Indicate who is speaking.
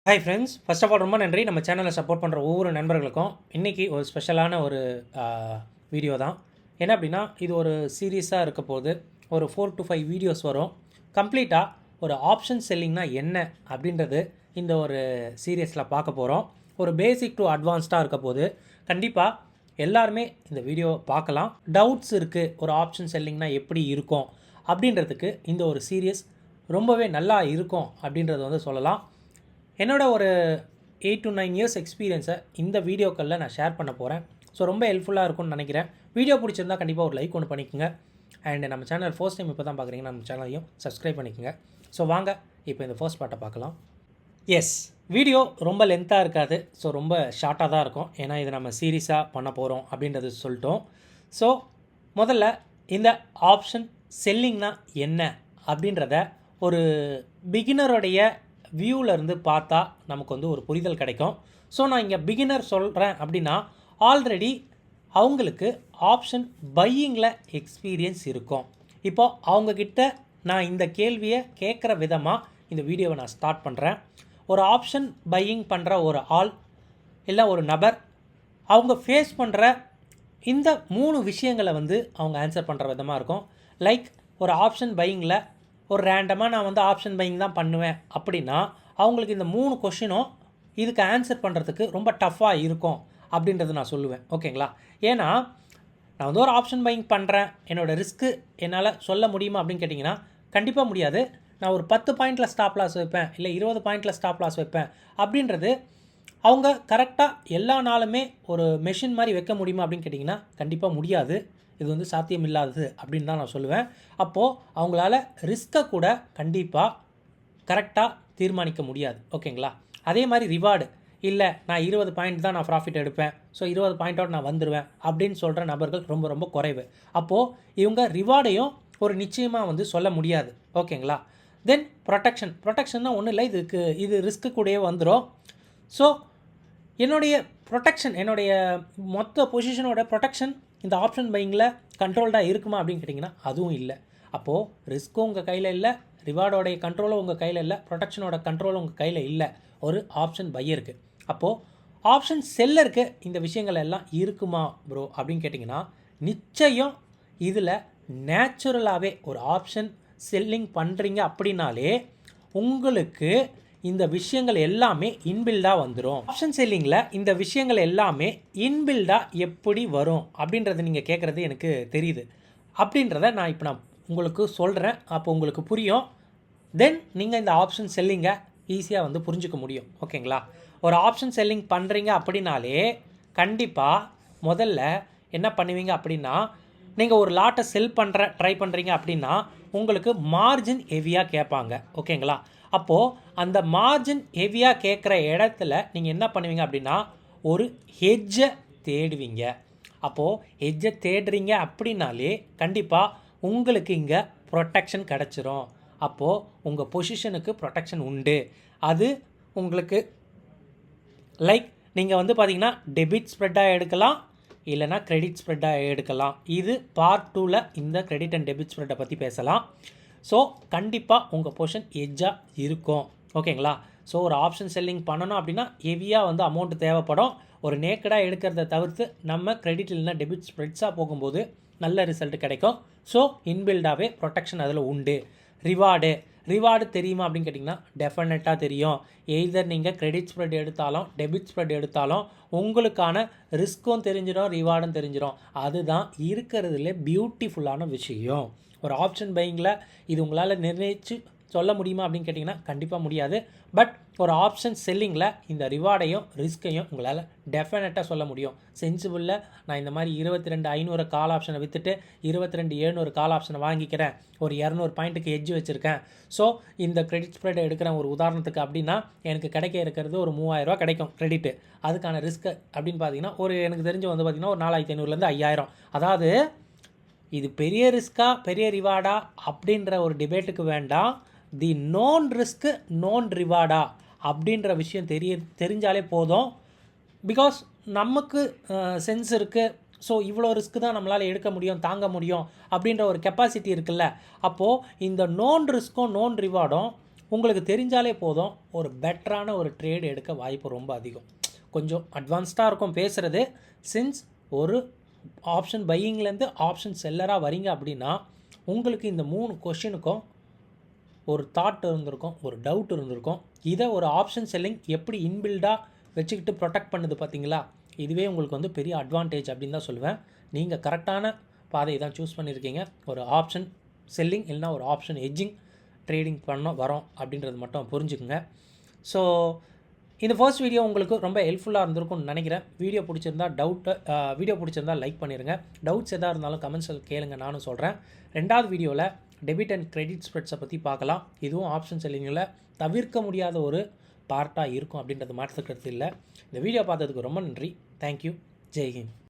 Speaker 1: Hi friends, first of all ரொம்ப நன்றி நம்ம சேனலை சப்போர்ட் பண்ணுற ஒவ்வொரு நண்பர்களுக்கும். இன்றைக்கி ஒரு ஸ்பெஷலான ஒரு வீடியோ தான். என்ன அப்படின்னா, இது ஒரு சீரீஸாக இருக்க போது ஒரு 4 to 5 வீடியோஸ் வரும். கம்ப்ளீட்டாக ஒரு ஆப்ஷன் செல்லிங்னா என்ன அப்படின்றது இந்த ஒரு சீரியஸில் பார்க்க போகிறோம். ஒரு பேசிக் டு அட்வான்ஸ்டாக இருக்க போது கண்டிப்பாக எல்லாருமே இந்த வீடியோ பார்க்கலாம். டவுட்ஸ் இருக்குது, ஒரு ஆப்ஷன் செல்லிங்னா எப்படி இருக்கும் அப்படின்றதுக்கு இந்த ஒரு சீரியஸ் ரொம்பவே நல்லா இருக்கும் அப்படின்றது வந்து சொல்லலாம். என்னோட ஒரு 8 to 9 இயர்ஸ் எக்ஸ்பீரியன்ஸை இந்த வீடியோக்களில் நான் ஷேர் பண்ண போகிறேன். ஸோ ரொம்ப ஹெல்ப்ஃபுல்லாக இருக்கும்னு நினைக்கிறேன். வீடியோ பிடிச்சிருந்தால் கண்டிப்பாக ஒரு லைக் ஒன்று பண்ணிக்கோங்க. அண்ட் நம்ம சேனல் ஃபர்ஸ்ட் டைம் இப்போ தான் பார்க்குறீங்கன்னா நம்ம சேனலையும் சப்ஸ்கிரைப் பண்ணிக்கோங்க. ஸோ வாங்க இப்போ இந்த ஃபர்ஸ்ட் பார்ட்டை பார்க்கலாம். எஸ், வீடியோ ரொம்ப லென்த்தாக இருக்காது. ஸோ ரொம்ப ஷார்ட்டாக தான் இருக்கும். ஏன்னா இது நம்ம சீரியஸாக பண்ண போகிறோம் அப்படின்றது சொல்லிட்டோம். ஸோ முதல்ல இந்த ஆப்ஷன் செல்லிங்னா என்ன அப்படின்றத ஒரு பிகினருடைய வியூவிலேருந்து பார்த்தா நமக்கு வந்து ஒரு புரிதல் கிடைக்கும். ஸோ நான் இங்கே பிகினர் சொல்கிறேன் அப்படின்னா ஆல்ரெடி அவங்களுக்கு ஆப்ஷன் பையிங்கில் எக்ஸ்பீரியன்ஸ் இருக்கும். இப்போது அவங்கக்கிட்ட நான் இந்த கேள்வியை கேட்குற விதமாக இந்த வீடியோவை நான் ஸ்டார்ட் பண்ணுறேன். ஒரு ஆப்ஷன் பையிங் பண்ணுற ஒரு ஆள் இல்லை ஒரு நபர் அவங்க ஃபேஸ் பண்ணுற இந்த 3 விஷயங்களை வந்து அவங்க ஆன்சர் பண்ணுற விதமாக இருக்கும். லைக் ஒரு ஆப்ஷன் பையிங்கில் ஒரு ரேண்டமாக நான் வந்து ஆப்ஷன் பையிங் தான் பண்ணுவேன் அப்படின்னா அவங்களுக்கு இந்த 3 கொஷினும் இதுக்கு ஆன்சர் பண்ணுறதுக்கு ரொம்ப டஃப்பாக இருக்கும் அப்படின்றது நான் சொல்லுவேன். ஓகேங்களா? ஏன்னா நான் வந்து ஒரு ஆப்ஷன் பையிங் பண்ணுறேன், என்னோடய ரிஸ்க்கு என்னால் சொல்ல முடியுமா அப்படின்னு கேட்டிங்கன்னா கண்டிப்பாக முடியாது. நான் ஒரு 10 பாயிண்டில் ஸ்டாப் லாஸ் வைப்பேன், இல்லை 20 பாயிண்டில் ஸ்டாப் லாஸ் வைப்பேன் அப்படின்றது அவங்க கரெக்டாக எல்லா நாளுமே ஒரு மெஷின் மாதிரி வைக்க முடியுமா அப்படின்னு கேட்டிங்கன்னா கண்டிப்பாக முடியாது. இது வந்து சாத்தியம் இல்லாதது அப்படின்னு தான் நான் சொல்லுவேன். அப்போது அவங்களால ரிஸ்க்கை கூட கண்டிப்பாக கரெக்டாக தீர்மானிக்க முடியாது. ஓகேங்களா? அதே மாதிரி ரிவார்டு இல்லை, நான் 20 பாயிண்ட் தான் நான் ப்ராஃபிட் எடுப்பேன், ஸோ 20 பாயிண்டோடு நான் வந்துடுவேன் அப்படின்னு சொல்கிற நபர்கள் ரொம்ப ரொம்ப குறைவு. அப்போது இவங்க ரிவார்டையும் ஒரு நிச்சயமாக வந்து சொல்ல முடியாது. ஓகேங்களா? தென் ப்ரொடெக்ஷன்னா ஒன்றும் இல்லை, இது ரிஸ்க்கு கூடயே வந்துடும். ஸோ என்னுடைய ப்ரொடெக்ஷன், என்னுடைய மொத்த பொசிஷனோட ப்ரொடெக்ஷன் இந்த ஆப்ஷன் பையிங்கில் கண்ட்ரோல்டாக இருக்குமா அப்படின்னு கேட்டிங்கன்னா அதுவும் இல்லை. அப்போது ரிஸ்க்கும் உங்கள் கையில் இல்லை, ரிவார்டோடைய கண்ட்ரோலும் உங்கள் கையில் இல்லை, ப்ரொடெக்ஷனோட கண்ட்ரோலும் உங்கள் கையில் இல்லை ஒரு ஆப்ஷன் பையருக்கு. அப்போது ஆப்ஷன் செல்லருக்கு இந்த விஷயங்கள் எல்லாம் இருக்குமா ப்ரோ அப்படின்னு கேட்டிங்கன்னா நிச்சயம் இதில் நேச்சுரலாகவே ஒரு ஆப்ஷன் செல்லிங் பண்ணுறீங்க அப்படின்னாலே உங்களுக்கு இந்த விஷயங்கள் எல்லாமே இன்பில்டாக வந்துடும். ஆப்ஷன் செல்லிங்கில் இந்த விஷயங்கள் எல்லாமே இன்பில்டாக எப்படி வரும் அப்படின்றத நீங்கள் கேட்குறது எனக்கு தெரியுது. அப்படின்றத நான் இப்போ உங்களுக்கு சொல்கிறேன், அப்போ உங்களுக்கு புரியும். தென் நீங்கள் இந்த ஆப்ஷன் செல்லிங்கை ஈஸியாக வந்து புரிஞ்சுக்க முடியும். ஓகேங்களா? ஒரு ஆப்ஷன் செல்லிங் பண்ணுறீங்க அப்படின்னாலே கண்டிப்பாக முதல்ல என்ன பண்ணுவீங்க அப்படின்னா, நீங்கள் ஒரு லாட்டை ட்ரை பண்ணுறீங்க அப்படின்னா உங்களுக்கு மார்ஜின் ஹெவியாக கேட்பாங்க. ஓகேங்களா? அப்போது அந்த மார்ஜின் ஹெவியாக கேட்குற இடத்துல நீங்கள் என்ன பண்ணுவீங்க அப்படின்னா ஒரு ஹெட்ஜை தேடுவீங்க. அப்போது ஹெட்ஜை தேடுறீங்க அப்படின்னாலே கண்டிப்பாக உங்களுக்கு இங்கே ப்ரொடெக்ஷன் கிடச்சிரும். அப்போது உங்கள் பொசிஷனுக்கு ப்ரொடெக்ஷன் உண்டு. அது உங்களுக்கு லைக் நீங்கள் வந்து பார்த்தீங்கன்னா டெபிட் ஸ்ப்ரெட்டாக எடுக்கலாம், இல்லைனா கிரெடிட் ஸ்ப்ரெட்டாக எடுக்கலாம். இது பார்ட் 2ல் இந்த கிரெடிட் அண்ட் டெபிட் ஸ்ப்ரெட்டை பற்றி பேசலாம். ஸோ கண்டிப்பாக உங்கள் பொசிஷன் எட்ஜாக இருக்கும். ஓகேங்களா? ஸோ ஒரு ஆப்ஷன் செல்லிங் பண்ணணும் அப்படின்னா ஹெவியாக வந்து அமௌண்ட்டு தேவைப்படும். ஒரு நேக்கடாக எடுக்கிறத தவிர்த்து நம்ம கிரெடிட் இல்லைனா டெபிட் ஸ்ப்ரெட்ஸாக போகும்போது நல்ல ரிசல்ட் கிடைக்கும். ஸோ இன்பில்டாகவே ப்ரொடெக்ஷன் அதில் உண்டு. ரிவார்டு தெரியுமா அப்படின்னு கேட்டிங்கன்னா டெஃபினட்டாக தெரியும். எய்தர் நீங்கள் கிரெடிட் ஸ்ப்ரெட் எடுத்தாலும் டெபிட் ஸ்ப்ரெட் எடுத்தாலும் உங்களுக்கான ரிஸ்க்கும் தெரிஞ்சிடும், ரிவார்டும் தெரிஞ்சிடும். அதுதான் இருக்கிறதுல பியூட்டிஃபுல்லான விஷயம். ஒரு ஆப்ஷன் பையிங்கில் இது உங்களால் நிர்ணயித்து சொல்ல முடியுமா அப்படின்னு கேட்டிங்கன்னா கண்டிப்பாக முடியாது. பட் ஒரு ஆப்ஷன் செல்லிங்கில் இந்த ரிவார்டையும் ரிஸ்க்கையும் உங்களால் டெஃபினட்டாக சொல்ல முடியும். சென்சிபிளில் நான் இந்த மாதிரி 22,500 கால் ஆப்ஷனை விற்றுட்டு 22,700 கால் ஆப்ஷனை வாங்கிக்கிறேன், ஒரு 200 பாயிண்ட்டுக்கு எட்ஜ் வச்சுருக்கேன். ஸோ இந்த கிரெடிட் ஸ்ப்ரெட் எடுக்கிறேன் ஒரு உதாரணத்துக்கு அப்படின்னா எனக்கு கிடைக்க இருக்கிறது ஒரு 3,000 கிடைக்கும் கிரெடிட்டு. அதுக்கான ரிஸ்க்கு அப்படின்னு பார்த்தீங்கன்னா ஒரு எனக்கு தெரிஞ்சு வந்து பார்த்திங்கன்னா ஒரு 4,500லேருந்து 5,000. அதாவது இது பெரிய ரிஸ்க்கா பெரிய ரிவார்டா அப்படின்ற ஒரு டிபேட்டுக்கு வேண்டாம். தி நோன் ரிஸ்க்கு நோன் ரிவார்டா அப்படின்ற விஷயம் தெரிஞ்சாலே போதும். பிகாஸ் நமக்கு சென்ஸ் இருக்குது. ஸோ இவ்வளோ ரிஸ்க்கு தான் நம்மளால் எடுக்க முடியும், தாங்க முடியும் அப்படின்ற ஒரு கெப்பாசிட்டி இருக்குல்ல. அப்போது இந்த நோன் ரிஸ்க்கும் நோன் ரிவார்டும் உங்களுக்கு தெரிஞ்சாலே போதும், ஒரு பெட்டரான ஒரு ட்ரேட் எடுக்க வாய்ப்பு ரொம்ப அதிகம். கொஞ்சம் அட்வான்ஸ்டாக இருக்கும் பேசுகிறது. சின்ஸ் ஒரு ஆப்ஷன் பையிங்லேருந்து ஆப்ஷன் செல்லராக வரீங்க அப்படின்னா, உங்களுக்கு இந்த 3 கொஷினுக்கும் ஒரு தாட் இருந்திருக்கும், ஒரு டவுட் இருந்திருக்கும். இதை ஒரு ஆப்ஷன் செல்லிங் எப்படி இன்பில்டாக வச்சுக்கிட்டு ப்ரொடெக்ட் பண்ணுது பார்த்தீங்களா? இதுவே உங்களுக்கு வந்து பெரிய அட்வான்டேஜ் அப்படின்னு தான் சொல்லுவேன். நீங்கள் கரெக்டான பாதையை தான் சூஸ் பண்ணியிருக்கீங்க. ஒரு ஆப்ஷன் செல்லிங் இல்லைனா ஒரு ஆப்ஷன் எட்ஜிங் ட்ரேடிங் பண்ண வரோம் அப்படின்றது மட்டும் புரிஞ்சுக்குங்க. ஸோ இந்த ஃபர்ஸ்ட் வீடியோ உங்களுக்கு ரொம்ப ஹெல்ப்ஃபுல்லாக இருந்திருக்கும்னு நினைக்கிறேன். வீடியோ பிடிச்சிருந்தா லைக் பண்ணிடுங்க. டவுட்ஸ் எதாக இருந்தாலும் கமெண்ட்ஸில் கேளுங்க, நானும் சொல்கிறேன். 2வது வீடியோவில் டெபிட் அண்ட் கிரெடிட் ஸ்ப்ரெட்ஸை பற்றி பார்க்கலாம். இதுவும் ஆப்ஷன் செல்லிங்கில் தவிர்க்க முடியாத ஒரு பார்ட்டாக இருக்கும் அப்படின்றது மாற்றத்துக்கிறது இல்லை. இந்த வீடியோ பார்த்ததுக்கு ரொம்ப நன்றி. தேங்க்யூ. ஜெய்ஹிந்த்.